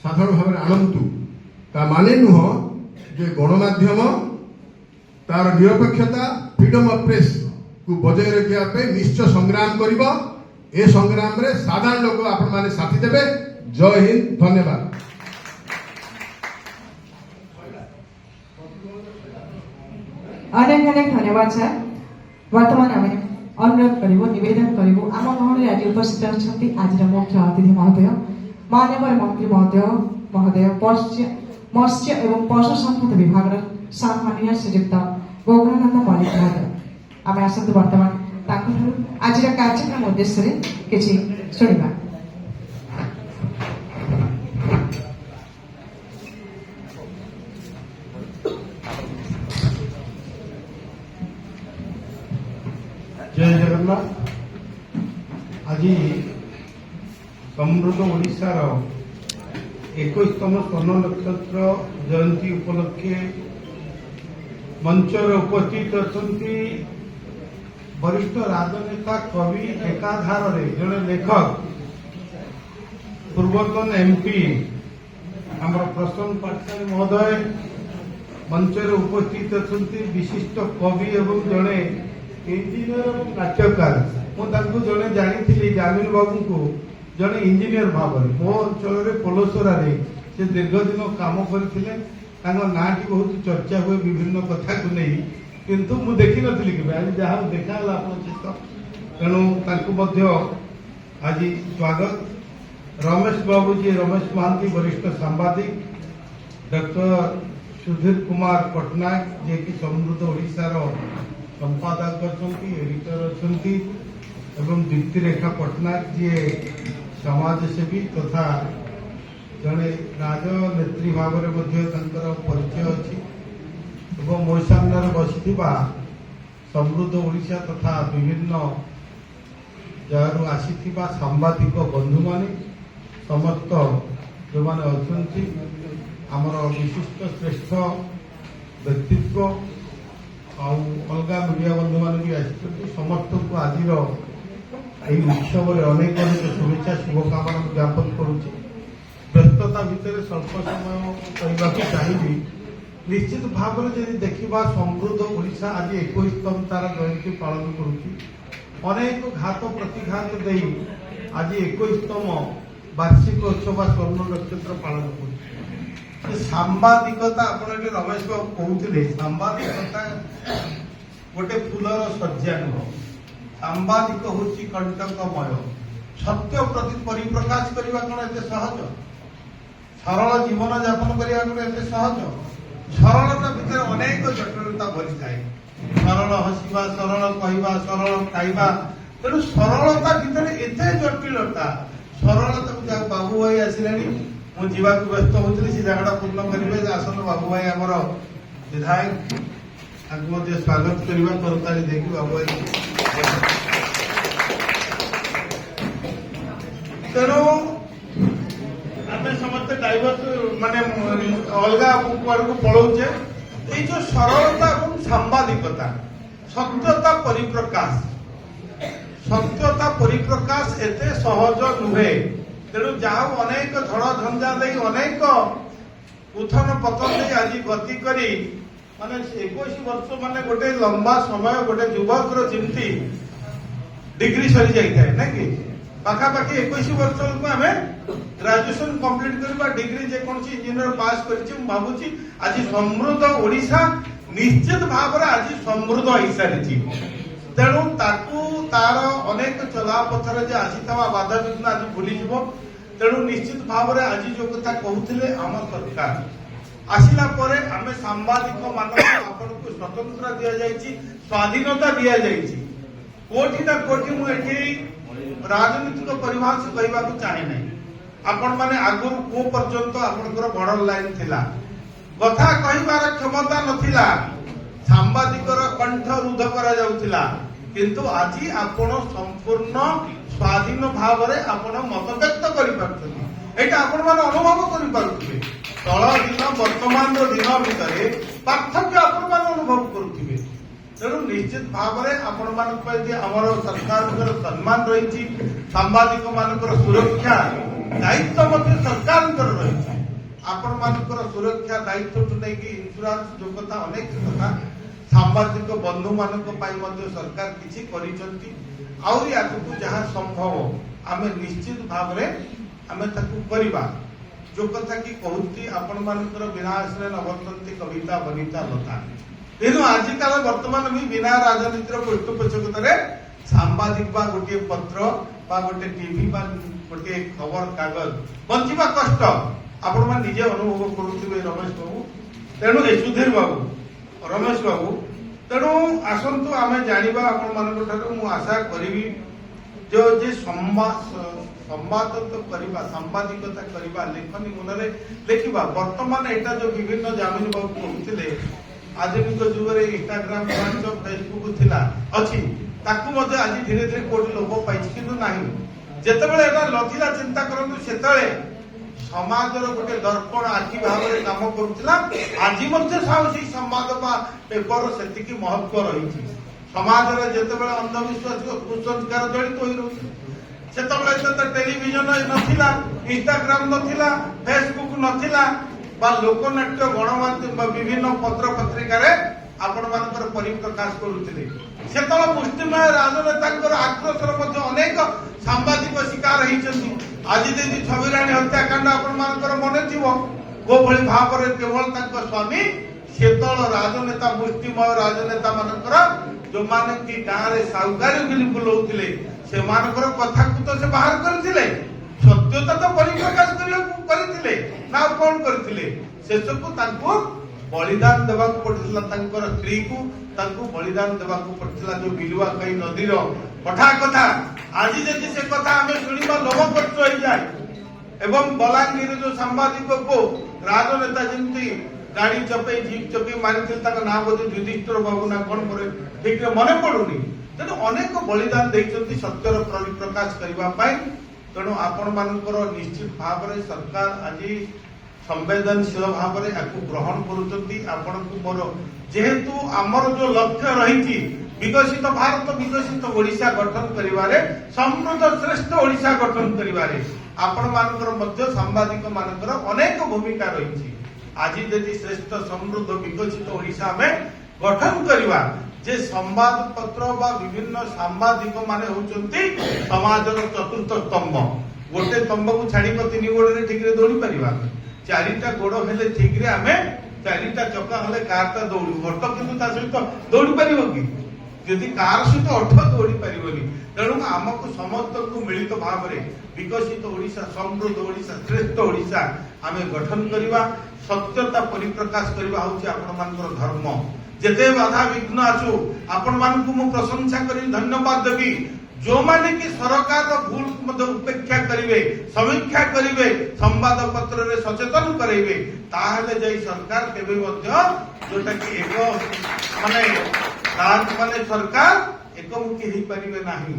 साधारण भाव आणतु ता माने नुह जे गणमाध्यम तार निरपेक्षता फ्रीडम ऑफ प्रेस को बजाय रखा निश्चय संग्राम करिबो ए संग्राम रे साधारण लोक आपण माने साथी देबे। जय हिंद धन्यवाद। अनेक अनेक धन्यवाद सर। वर्तमान आम अनुरोध करूँ नवेदन करूँ आम महल आज उपस्थित अच्छा आज मुख्य अतिथि महोदय मान्यवर मंत्री महोदय मत्स्य एवं पशु संपद विभाग सम्मानीय श्रीजुक्त गोपालानंद मल्लिक महोदय आम आसतु बर्तमान आज कार्यक्रम उद्देश्य किसी शुणा। जय जगन्नाथ। आज समृद्ध ओडिशार 21तम स्वर्ण नक्षत्र जयंती उपलक्षे मंचर उपस्थित अच्छा वरिष्ठ राजनेता कवि एकाधार जड़े लेखक पूर्वतन एमपी आम प्रसन्न पाटनायक महोदय मंचर उपस्थित अच्छा विशिष्ट कवि एवं जड़े इंजीनियर और नाट्यकार मुझे जड़े जानी जामिन बाबू को जड़े इंजीनियर भाव में मो अंचल पोलसरा से दीर्घ दिन काम करते ना बहुत चर्चा हुए विभिन्न कथा को नहीं किंतु मु देखी नी कि आज जहाँ देखा सहित तेणु आज स्वागत रमेश बाबू जी रमेश महांती वरिष्ठ सांबादिक डॉक्टर सुधीर कुमार पट्टनायक जे कि समृद्ध ओडिशार संपादक अच्छा एडिटर अच्छा एवं दीप्तिरेखा पट्टनायक जी समाजसेवी तथा जड़े राजनेत्री भाव में परिचय अच्छी एवं मो सामने बसी समृद्ध ओडिशा तथा विभिन्न जगार आसी सांबादिक बंधु माने समस्त जो मैंने अच्छा ଆମର ବିଶିଷ୍ଟ ଶ୍ରେଷ୍ଠ ବ୍ୟକ୍ତିତ୍ୱ ଆଉ ଅଲଗା ମିଡ଼ିଆ ବନ୍ଧୁମାନେ ବି ଆସିଛନ୍ତି। ସମସ୍ତଙ୍କୁ ଆଜିର ଏହି ଉତ୍ସବରେ ଅନେକ ଅନେକ ଶୁଭେଚ୍ଛା ଶୁଭକାମନା ଜ୍ଞାପନ କରୁଛି। ବ୍ୟସ୍ତତା ଭିତରେ ସ୍ୱଳ୍ପ ସମୟ କହିବାକୁ ଚାହିଁବି, ନିଶ୍ଚିତ ଭାବରେ ଯଦି ଦେଖିବା ସମୃଦ୍ଧ ଓଡ଼ିଶା ଆଜି 21ତମ ତାର ଜୟନ୍ତୀ ପାଳନ କରୁଛି। ଅନେକ ଘାତ ପ୍ରତିଘାତ ଦେଇ ଆଜି 21ତମ ବାର୍ଷିକ ଉତ୍ସବ ବା ସ୍ୱର୍ଣ୍ଣ ନକ୍ଷତ୍ର ପାଳନ କରୁଛି। ସାମ୍ବାଦିକତା ଆପଣ ଏଠି ରମେଶ ବାବୁ କହୁଥିଲେ, ସାମ୍ବାଦିକତା ଗୋଟେ ଫୁଲର ଶଯ୍ୟା ନୁହଁ। ସାମ୍ବାଦିକ ହଉଛି କଣ୍ଟକମୟ। ସତ୍ୟ ପ୍ରତି ପରିପ୍ରକାଶ କରିବା କଣ ଏତେ ସହଜ? ସରଳ ଜୀବନ ଯାପନ କରିବା କଣ ଏତେ ସହଜ? ସରଳତା ଭିତରେ ଅନେକ ଜଟିଳତା ଭରିଥାଏ। ସରଳ ହସିବା, ସରଳ କହିବା, ସରଳ ଖାଇବା। ତେଣୁ ସରଳତା ଭିତରେ ଏତେ ଜଟିଳତା। ସରଳତାକୁ ଯାହା ବାବୁ ଭାଇ ଆସିଲେଣି, ମୁଁ ଯିବାକୁ ବ୍ୟସ୍ତ ହଉଥିଲି, ସେ ଜାଗାଟା ପୂର୍ଣ୍ଣ କରିବେ। ଆସନ୍ତୁ ବାବୁ ଭାଇ ଆମର ବିଧାୟକ, ତାଙ୍କୁ ମଧ୍ୟ ସ୍ୱାଗତ କରିବା କରତାଳି ଦେଇକି ବାବୁ ଭାଇ। ତେଣୁ ଆମେ ସମସ୍ତେ ଡାଇଭର୍ସ ମାନେ ଅଲଗା କୁଆଡକୁ ପଳଉଛେ। ଏଇ ଯୋଉ ସରଳତା ଏବଂ ସାମ୍ବାଦିକତା, ସତ୍ୟତା ପରିପ୍ରକାଶ ଏତେ ସହଜ ନୁହେଁ। ତେଣୁ ଯାହା ଅନେକ ଝଡ଼ ଝଞ୍ଜା ଦେଇ ଅନେକ ଉଥନ ପତନ ଦେଇ ଆଜି ଗତି କରି ମାନେ 21 ବର୍ଷ ମାନେ ଗୋଟେ ଲମ୍ବା ସମୟ ଗୋଟେ ଯୁବକର ଯେମିତି ଡିଗ୍ରୀ ସରି ଯାଇଥାଏ ନାଇଁ କି, ପାଖାପାଖି 21 ବର୍ଷ ବେଳକୁ ଆମେ ଗ୍ରାଜୁଏସନ କମ୍ପ୍ଲିଟ କରିବା, ଡିଗ୍ରୀ ଯେକୌଣସି ଇଞ୍ଜିନିୟର ପାସ୍ କରିଛି। ମୁଁ ଭାବୁଛି ଆଜି ସମୃଦ୍ଧ ଓଡ଼ିଶା ନିଶ୍ଚିତ ଭାବରେ ଆଜି ସମୃଦ୍ଧ ହେଇସାରିଛି। ତେଣୁ ତାକୁ ତାର ଅନେକ ଚଲାପଥରେ ଯେ ଆସିଥିବା ବାଧାବିଘ୍ନ ଆଜି ଭୁଲିଯିବ। ତେଣୁ ନିଶ୍ଚିତ ଭାବରେ ଆଜି ଯୋଉ କଥା କହୁଥିଲେ, ଆମ ସରକାର ଆସିଲା ପରେ ଆମେ ସାମ୍ବାଦିକ ମାନଙ୍କୁ ଆପଣଙ୍କୁ ସ୍ୱତନ୍ତ୍ର ଦିଆଯାଇଛି, ସ୍ୱାଧୀନତା ଦିଆଯାଇଛି। କୋଉଠି ନା କୋଉଠି ମୁଁ ଏଠି ରାଜନୈତିକ ପରିଭାଷ କହିବାକୁ ଚାହେଁ ନାହିଁ। ଆପଣ ମାନେ ଆଗରୁ କୋଉ ପର୍ଯ୍ୟନ୍ତ ଆପଣଙ୍କର ବର୍ଡର ଲାଇନ ଥିଲା, କଥା କହିବାର କ୍ଷମତା ନଥିଲା, ସାମ୍ବାଦିକର କଣ୍ଠ ରୁଦ୍ଧ କରାଯାଉଥିଲା। କିନ୍ତୁ ଆଜି ଆପଣ ସମ୍ପୂର୍ଣ୍ଣ ସ୍ୱାଧୀନ ଭାବରେ ଆପଣ ମତ ବ୍ୟକ୍ତ କରିପାରୁଛନ୍ତି। ଏଇଟା ଆପଣ ମାନେ ଅନୁଭବ କରିପାରୁଥିବେ। ତଳ ଦିନ ବର୍ତ୍ତମାନର ଦିନ ଭିତରେ ପାର୍ଥକ୍ୟ ଆପଣ ମାନେ ଅନୁଭବ କରୁଥିବେ। ତେଣୁ ନିଶ୍ଚିତ ଭାବରେ ଆପଣ ମାନଙ୍କ ପାଇଁ ଯେ ଆମର ସରକାରଙ୍କର ସମ୍ମାନ ରହିଛି, ସାମ୍ବାଦିକ ମାନଙ୍କର ସୁରକ୍ଷା ଦାୟିତ୍ୱ ମଧ୍ୟ ସରକାରଙ୍କର ରହିଛି। ଆପଣ ମାନଙ୍କର ସୁରକ୍ଷା ଦାୟିତ୍ୱଠୁ ନେଇକି ଇନ୍ସୁରାନ୍ସ ଯୋଉ କଥା ଅନେକ କଥା ସାମ୍ବାଦିକ ବନ୍ଧୁ ମାନଙ୍କ ପାଇଁ ମଧ୍ୟ ସରକାର କିଛି କରିଛନ୍ତି। ଆହୁରି ଆଗକୁ ଯାହା ସମ୍ଭବ ଆମେ ନିଶ୍ଚିତ ଭାବରେ ଆମେ ତାକୁ କରିବା। ଯୋଉ କଥା କି କହୁଛି ଆପଣ ମାନଙ୍କର ବିନା ଆଶ୍ରୟ ନବନ୍ତନ୍ତି କବିତା ବନିତା ଲତା। ତେଣୁ ଆଜିକାଲ ବର୍ତ୍ତମାନ ବି ବିନା ରାଜନୀତିର ପୃଷ୍ଠପୋଷକତାରେ ସାମ୍ବାଦିକ ବା ଗୋଟିଏ ପତ୍ର ବା ଗୋଟେ ଟିଭି ବା ଗୋଟିଏ ଖବର କାଗଜ ବଞ୍ଚିବା କଷ୍ଟ। ଆପଣ ମାନେ ନିଜେ ଅନୁଭବ କରୁଥିବେ ରମେଶ ବାବୁ, ତେଣୁ ସୁଧୀର ବାବୁ, ରମେଶ ବାବୁ। ତେଣୁ ଆସନ୍ତୁ ଆମେ ଜାଣିବା ଆପଣ ମାନଙ୍କ ଠାରୁ। ମୁଁ ଆଶା କରିବି ଯେ ସମ୍ବାଦ କରିବା, ସାମ୍ବାଦିକତା କରିବା, ଲେଖନୀ ମନରେ ଲେଖିବା। ବର୍ତ୍ତମାନ ଏଇଟା ଯୋଉ ବିଭିନ୍ନ ଜାମିନ ବାବୁ କହୁଥିଲେ, ଆଧୁନିକ ଯୁଗରେ ଇନଷ୍ଟାଗ୍ରାମ, ହ୍ୱାଟ୍ସଆପ, ଫେସବୁକ ଥିଲା ଅଛି, ତାକୁ ମଧ୍ୟ ଆଜି ଧୀରେ ଧୀରେ କୋଉଠି ଲୋପ ପାଇଛି, କିନ୍ତୁ ନାହିଁ। ଯେତେବେଳେ ଏଟା ନଥିଲା ଚିନ୍ତା କରନ୍ତୁ, ସେତେବେଳେ ସମାଜର ଗୋଟେ ଦର୍ପଣ ଆଖି ଭାବରେ କାମ କରୁଥିଲା। ଆଜି ମଧ୍ୟ ସେଇ ସମ୍ବାଦ ବା ପେପର ସେତିକି ମହତ୍ଵ ରହିଛି। ସମାଜରେ ଯେତେବେଳେ ଅନ୍ଧବିଶ୍ୱାସ କୁସଂସ୍କାର ଜଡ଼ିତ ହୋଇ ରହୁଛି, ସେତେବେଳେ ତ ଟେଲିଭିଜନ ନଥିଲା, ଇନଷ୍ଟାଗ୍ରାମ ନଥିଲା, ଫେସବୁକ ନଥିଲା, ବା ଲୋକନାଟ୍ୟ ଗଣମାଧ୍ୟମ ବିଭିନ୍ନ ପତ୍ର ପତ୍ରିକାରେ ଆପଣ ମାନଙ୍କର ପରିପ୍ରକାଶ କରୁଥିଲେ। ସେତେବେଳେ ମୁଷ୍ଟିମୟ ରାଜନେତାଙ୍କର ଆକ୍ରୋଶର ମଧ୍ୟ ଅନେକ ସାମ୍ବାଦିକ ଶିକାର ହେଇଛନ୍ତି। ଆଜି ଯଦି ଛବିରାଣୀ ହତ୍ୟାକାଣ୍ଡ ଆପଣ ମାନଙ୍କର ମନେ ଥିବ, କୋଭଳି ଭାବରେ କେବଳ ତାଙ୍କ ସ୍ୱାମୀ ସେତେବେଳେ ରାଜନେତା, ମୁଷ୍ଟିମୟ ରାଜନେତା ମାନଙ୍କର ଯୋଉମାନେ କି ଗାଁରେ ସାହୁକାରୀ ବୋଲି ବୁଲଉଥିଲେ, ସେମାନଙ୍କର କଥାକୁ ତ ସେ ବାହାର କରିଥିଲେ, ସତ୍ୟତା ତ ପରିପ୍ରକାଶ କରିବାକୁ କରିଥିଲେ ନା ଆଉ କଣ କରିଥିଲେ? ଶେଷକୁ ତାଙ୍କୁ ବଳିଦାନ ଦେବାକୁ ପଡିଥିଲା, ତାଙ୍କର ସ୍ତ୍ରୀକୁ ତାଙ୍କୁ ବଳିଦାନ ଦେବାକୁ ପଡିଥିଲା। ଯୋଉ ବିଲୁଆ ଖାଇ ନଦୀର ପଠା କଥା, ଆଜି ଯଦି ସେ କଥା ଆମେ ଶୁଣିବା ଲୋଭ କଷ୍ଟ ହେଇଯାଏ। ଏବଂ ବଲାଙ୍ଗୀର ଯୋଉ ସାମ୍ବାଦିକକୁ ରାଜନେତା ଯେମିତି ଗାଡି ଚପେଇ ଜିପ୍ ଚପେଇ ମାରିଥିଲେ, ତାଙ୍କ ନାଁ ବୋଧେ ଯୁଧିଷ୍ଠିର ବାବୁ ନା କଣ ପରେ ଠିକରେ ମନେ ପଡୁନି। ତେଣୁ ଅନେକ ବଳିଦାନ ଦେଇଛନ୍ତି ସତ୍ୟର ପରିପ୍ରକାଶ କରିବା ପାଇଁ। ତେଣୁ ଆପଣ ମାନଙ୍କର ନିଶ୍ଚିତ ଭାବରେ ସରକାର ଆଜି संवेदनशील भाव में ग्रहण कर जेहेतु आमर जो लक्ष्य रही विकसित भारत विकसित ओडिशा गठन करिवारे समृद्ध श्रेष्ठ ओडिशा गठन करिवारे आपण मानकर सांबादिक मानकर अनेक भूमिका रही आज यदि श्रेष्ठ समृद्ध विकसित ओडिशा में गठन करवा जे संवाद पत्र बा विभिन्न सांबादिक माने होचंती समाजर चतुर्थ स्तंभ गोटे स्तंभ को छाड़ी 3 गोड़े ठीक रे दौड़ी परिबा 4टा गोड़ हेले ठीक रे आमे 4टा चक्का हेले कारटा दौड़ू ऑटो किंतु ता सहित दौड़ी परिबो कि यदि कार सहित ऑटो दौड़ी परिबोनी तेणु आमको समस्त को मिलित भाव में विकसित ओडिशा समृद्ध ओडिशा श्रेष्ठ ओडिशा आमे गठन करवा सत्यता परिप्रकाश करवा होची आपण मानकर धर्म जेते बाधा विघ्न आसु आपण मानकु मु प्रशंसा करी धन्यवाद देबी जो माने कि सरकार भूल मध्य उपेक्षा करिवे समीक्षा करिवे संवाद पत्र रे सचेतन करेबे ताहले जई सरकार केबे मध्य जोटा कि एक माने सरकार एकमुखी हेई परिबे नाही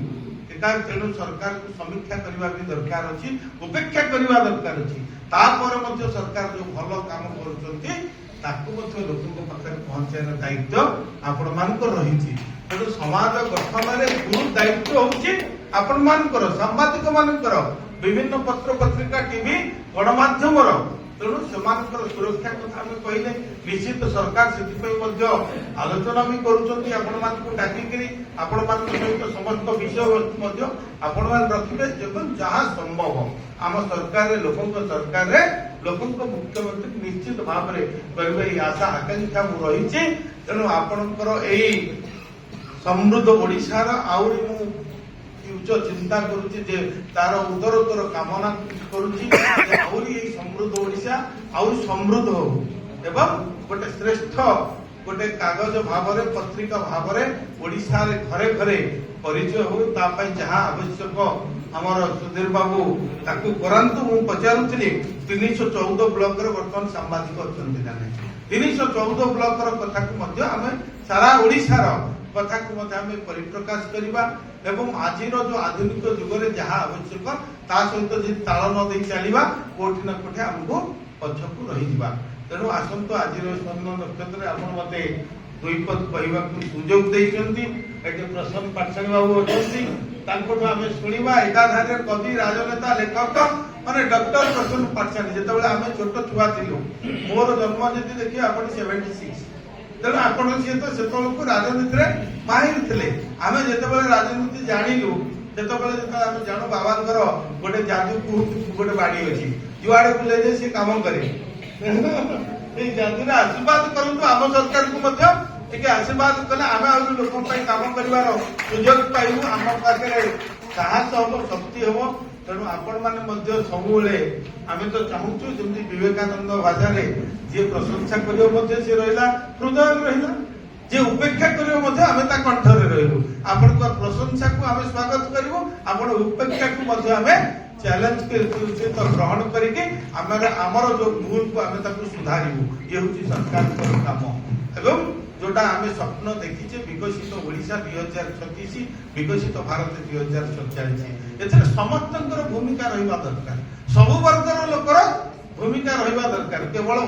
एका तेणु सरकार को समीक्षा करबा भी दरकार अछि उपेक्षा करबा दरकार अछि तापर मध्य सरकार जो भलो काम करूचंती ताकू मध्य लोकन पाखरे पहुंचाइना दायित्व आपण मानकर रहिछि तेणु समाज गठन में गुरु दायित्व होछि आपण मानकर सांबादिक मानकर विभिन्न पत्र पत्रिका टीवी गणमाध्यम तेणु सेमानकर सुरक्षा कथा आम कहले निश्चित सरकार से आलोचना भी करुँच आपण मानक डाकिकी आपण मान सहित समस्त विषय वस्तु आपण मान रखिबे जहाँ संभव आम सरकार लोकों मुख्यमंत्री निश्चित भाव में करेंगे आशा आकांक्षा रही तेणु आपणकर यही समृद्ध ओडिशार आउरी मु उच्च चिंता करुची जे तार उदरतर कामना करुची आउरी एई समृद्ध ओडिशा आउरी समृद्ध हो एवं गोटे श्रेष्ठ गोटे कागज भाव में पत्रिका भाव में ओडिशा रे घरे घरे परिचय हो तापई जहाँ आवश्यक हमर सुधीर बाबू ताकू करंतु मु पचारुचली 314 ब्लॉक रे वर्तमान सांबादिक अछंती जाने 314 ब्लॉक रो कथा को मध्य हमें सारा ओडिशा रो कथा को मध्य हमें परिप्रकाश करबा एवं आजिर जो आधुनिक युग रे जहाँ आवश्यक ता सहित जे ताल न दे चलीबा कोठी न कोठी हमको पछकु रही जिबा तेणु आसंत आज स्वर्ण नक्षत्र आप मते दुई पद कहवा सुजोग देइछंती एटे प्रसन्न पाठशाणी बाबू अछंती तांकोठु आमे सुनिबा एकाधारे कवि राजनेता लेखक माने डॉक्टर प्रसन्न पाठशाणी जेतेबेले आमे छोट छुआ थिलु मोर जन्म जति देखि आपण 76 तेणु आपण से तो सेतबेलको राजनीति रे माहिर थिले आमे जेतेबेले राजनीति जानिलु जेतेबेले जेता आमे जानो बाबांकर गोटे जादू गोटे बाड़ी अछि जुआडे बुले जे से काम करे आशीर्वाद करतु आम सरकार को मध्य आशीर्वाद कले आम आ लोक काम कर सुजोग पाइबू आम पाखे साहस हम शक्ति हम तेणु आपण मैंने सबुले आम तो चाहूँ जमी विवेकानंद भाषा जी प्रशंसा कर सी रहा हृदय रहा जे उपेक्षा करें कंठर रही आपण प्रशंसा को आम स्वागत करूँ आपण उपेक्षा को चैलेंज सहित ग्रहण करके आमर जो भूल को आम सुधारू ये हूँ सरकार काम एवं जोटा आम स्वप्न देखीचे विकसित ओडिशा 2036 विकसित भारत 2047 एथरे समस्त भूमिका रहिबा दरकार सबु वर्गर लोकर भूमिका रहिबा दरकार केवल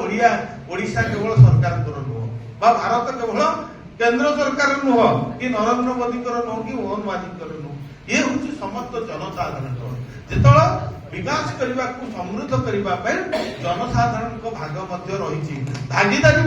ओडिशा केवल सरकार नुह बा भारत केवल केंद्र सरकार नुह कि नरेंद्र मोदी नुह कि मोहन माझी नुह ये हूँ समस्त जनसाधारण जितल विकास करने को समृद्ध करने जनसाधारण भाग रही भागीदारी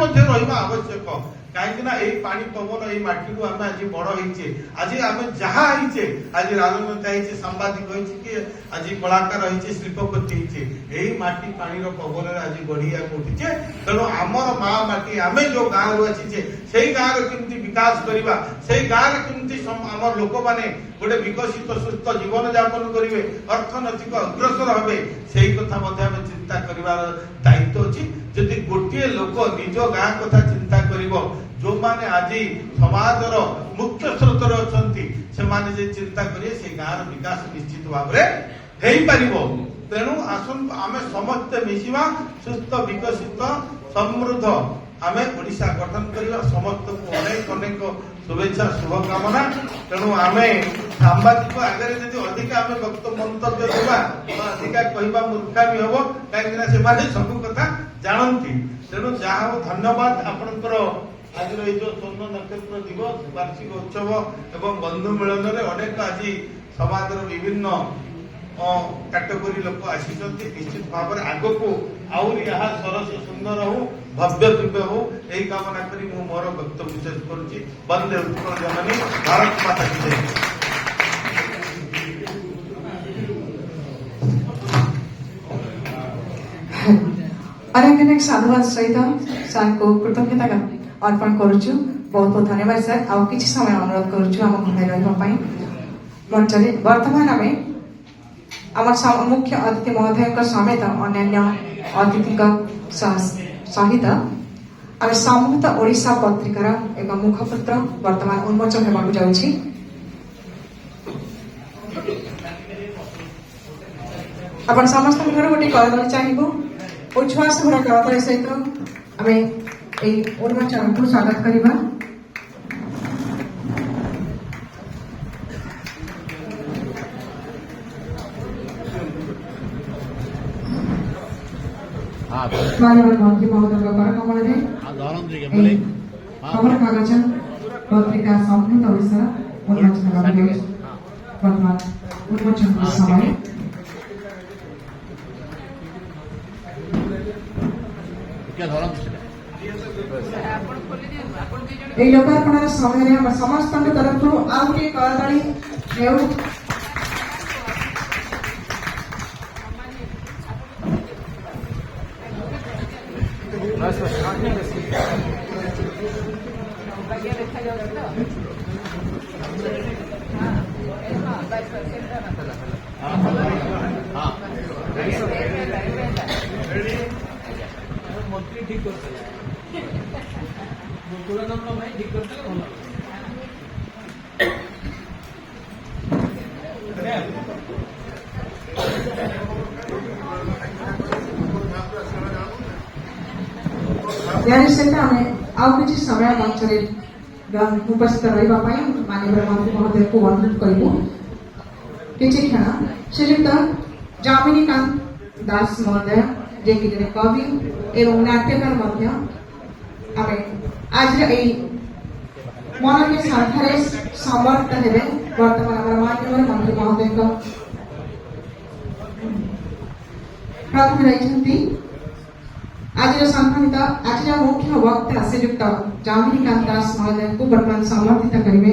आवश्यक कहीं पानी पवन ये माटी को आम आज बड़ होइचे आज आम जहाँ होइचे आज राजनेता होइचे सांबादिक होइचे कि आज कलाकार होइचे शिल्पपति होइचे यही माटी पानी पवन आज गढ़िया उठीचे तेणु आमर माँ माटी आम जो गाँव रु आसीचे से गाँव केमती विकास करवा से गाँव केमती आम लोक मैंने गोटे विकसित सुस्थ जीवन यापन करेंगे अर्थनैतिक अग्रसर हे से कथा चिंता कर दायित्व अच्छी जदि गोटे लोक निज गाँ कथा चिंता कर जो माने आज समाजर मुख्य स्रोत अच्छी से चिंता करेंगे से गाँव विकास निश्चित भाव में तेणु आसन आम समस्ते मिशिवा सुस्थ विकसित समृद्ध आमे ओडिशा गठन करवा समस्त को अनेक अनेक शुभेच्छा शुभकामना। तेणु आमे सांबादिक आगे यदि अधिक आमे मंतव्य देवा अधिक कहवा मूर्खामी हम कहीं सब कथा जानती। तेणु जहा हो धन्यवाद आपणकर आज जो स्वर्ण नक्षत्र दिवस वार्षिक उत्सव एवं बंधु मिलन में अनेक आज समाज विभिन्न कैटेगोरी लोक आसी निश्चित भाव में आग को आउरी यहाँ सरस सुंदर हो भव्य दिव्य हो यही कामना करी मु मोर वक्तव्य शेष करुच्ची। वंदे उत्कल जननी भारत माता की जय। अनेक अनेक साधुवाद सहित सर को कृतज्ञता अर्पण करुचु। बहुत बहुत धन्यवाद सर। आउ किछि समय अनुरोध करुचु आम घरे रहिबा पई मंच रे। वर्तमान आमे आम मुख्य अतिथि महोदय समेत अन्य अतिथि सहित आम समूहित ओडिशा पत्रिकार एक मुखपत्र वर्तमान उन्मोचन होगा जाउछि। आपण समस्त गोटे करदली चाहिए उच्छ्वास भरा करदली सहित आम उन्मोचन को स्वागत करवा। माननीय मंत्री महोदय करकमल खबर कागज पत्रिका संपूर्ण ओडिशा उन्मोचन वर्तमान उन्मोचन समय लोकार्पण समय समस्त तरफ आउ करदली ठीक करते ठीक करते आउ किसी समय मंच उपस्थित रहा माननीय मंत्री महोदय को अनुरोध करूँ। किसी क्षण श्रीयुक्त जामिनीकांत दास महोदय जे कि जड़े कवि एवं नाट्यकार आज मन के शाखार समर्थ हे। वर्तमान माननीय मंत्री महोदय प्रथम रही आज सम्मानित आज मुख्य वक्ता श्रीयुक्त जामिनीकांत दास महोदय को वर्तमान समर्थित करेंगे।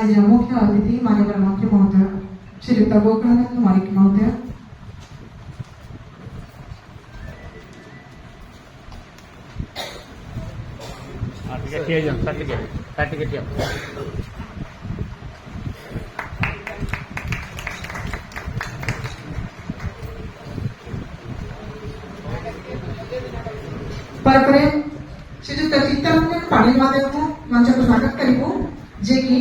आज मुख्य अतिथि माननीय मंत्री महोदय श्रीयुक्त गोकुलानंद मलिक महोदय। श्रीयुक्त चित्तरंजन पाणी महोदय को मंच को स्वागत करूँ जे कि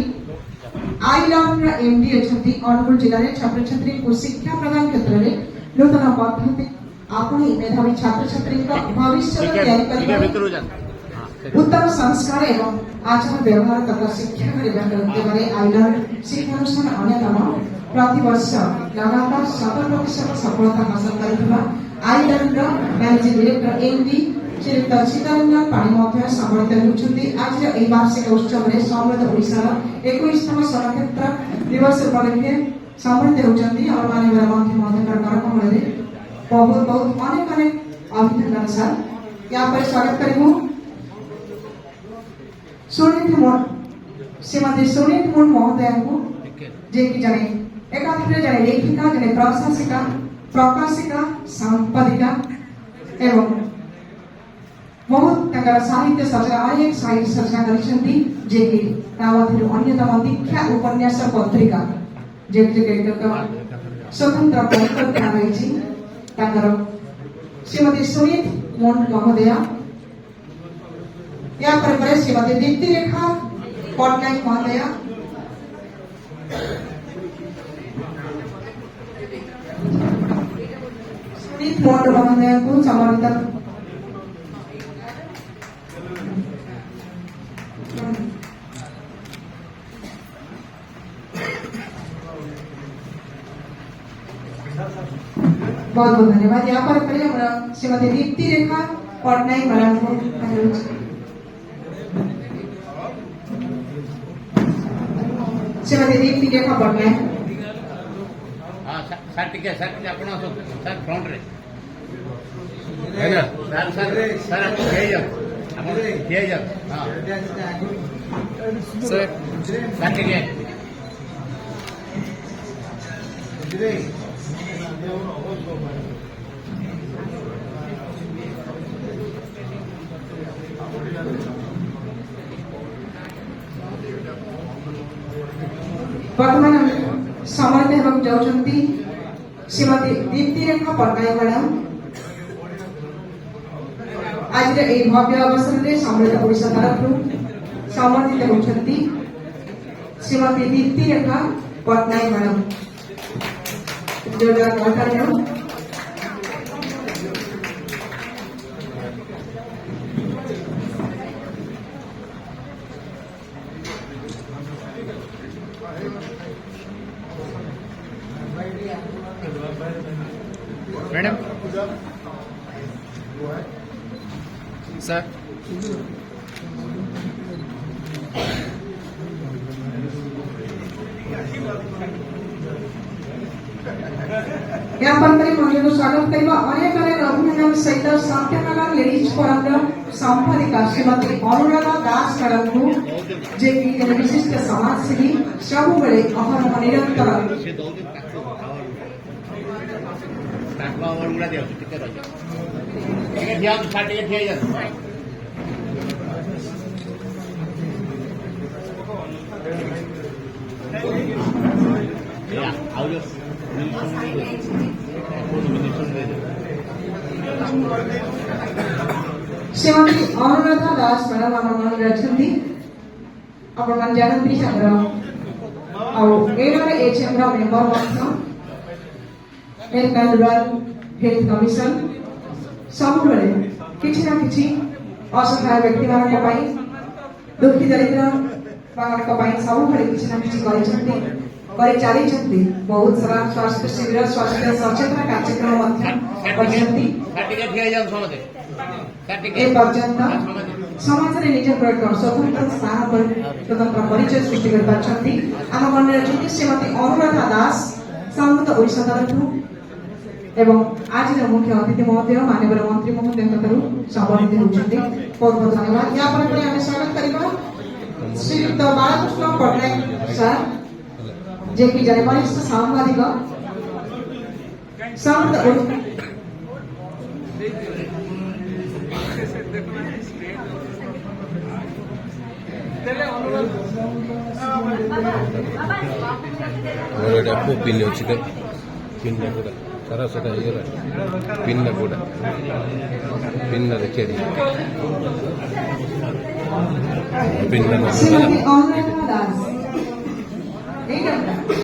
आई लव एमडी अच्छा अनुगुल जिले में छात्र छात्री को शिक्षा प्रदान क्षेत्र में नूतन पद्धति अपनी मेधावी छात्र छात्री भविष्य उत्तम संस्कार एवं आचार व्यवहार तथा शिक्षा करने आई लव शिक्षानुष्ठान अन्यतम प्रतिवर्ष लगातार 7% सफलता हासिल कर I love managing director MD श्रीयुक्त चित्तरंजन पाणी महोदय सम्मानित होती। आज वार्षिक उत्सव में समृद्ध ओडिशार 21तम षडक्षेत्र दिवस उपलक्षे सम्मानित होती और माननीय मंत्री महोदय करकमल बहुत बहुत अनेक अनेक अभिनंदन सर। यहाँ पर स्वागत करूँ श्रीमती सुनीत मुन महोदय को जे कि जने एकाथरे जने लेखिका जने प्रशासिका प्रकाशिका संपादिका एवं बहुत साहित्य सर्जना अनेक साहित्य सर्जना करिसेंती जे कि अन्यतम दीक्षा उपन्यास पत्रिका जे स्वतंत्र परिकल्पना रही श्रीमती सुनीत मुन महोदया। या पर श्रीमती दीप्ति रेखा पटनायक महोदया। सुनीत मुन महोदय को सम्मानित बहुत बहुत धन्यवाद। यहाँ पर करिए हमारा श्रीमती दीप्ति रेखा पटनायक मैडम को अनुरोध। श्रीमती दीप्ति रेखा पटनायक। हाँ सर टिके आपण सर फ्रंट रे सर सर सर आप ठिया जाओ हाँ सर टिके वर्तमान सम्मानित हेबाक जाउछन्ती श्रीमती दीप्ति रेखा पटनायक मैडम। आज ए भव्य अवसर में समृद्ध ओडिशा तरफ सम्मानित होउछन्ती श्रीमती दीप्ति रेखा पटनायक मैडम। जोरदार ताली हो। मैडम सर यहाँ पर मंदिर स्वागत करने अनेक अनेक अभिनंदन सहित सत्यनगर लेडीज फोरम संपादिका श्रीमती अनुराधा दास मैडम को जे कि विशिष्ट समाजसेवी सब बेले अहरह निरंतर श्रीमती अनुराधा दास मैडम आम मन अपन जानती चंद्र चंद्र मेम्बर रूरल हेल्थ कमिशन सब किसी ना कि असहाय व्यक्ति मान दुखी दरिद्र मान सब किसी ना कि बहुत सारा स्वास्थ्य शिविर स्वास्थ्य सचेतना कार्यक्रम पर्यंत समाज में निज स्वतंत्र स्थान पर स्वतंत्र परिचय सृष्टि कर मन श्रीमती अनुराधा दास समृद्ध ओडिशा तरफ एवं आज मुख्य अतिथि महोदय माननीय मंत्री महोदय सम्मानित होती बहुत बहुत धन्यवाद। यहाँ पर आम स्वागत करवा श्रीयुक्त बालकृष्ण पटनायक सर जे कि जड़े वरिष्ठ सांबादिक समृद्ध पिन अच्छी पिन कूड़ा सारा सारा पिन कूड़ा पिन देखिए पिन श्रीमती अनुराधा दास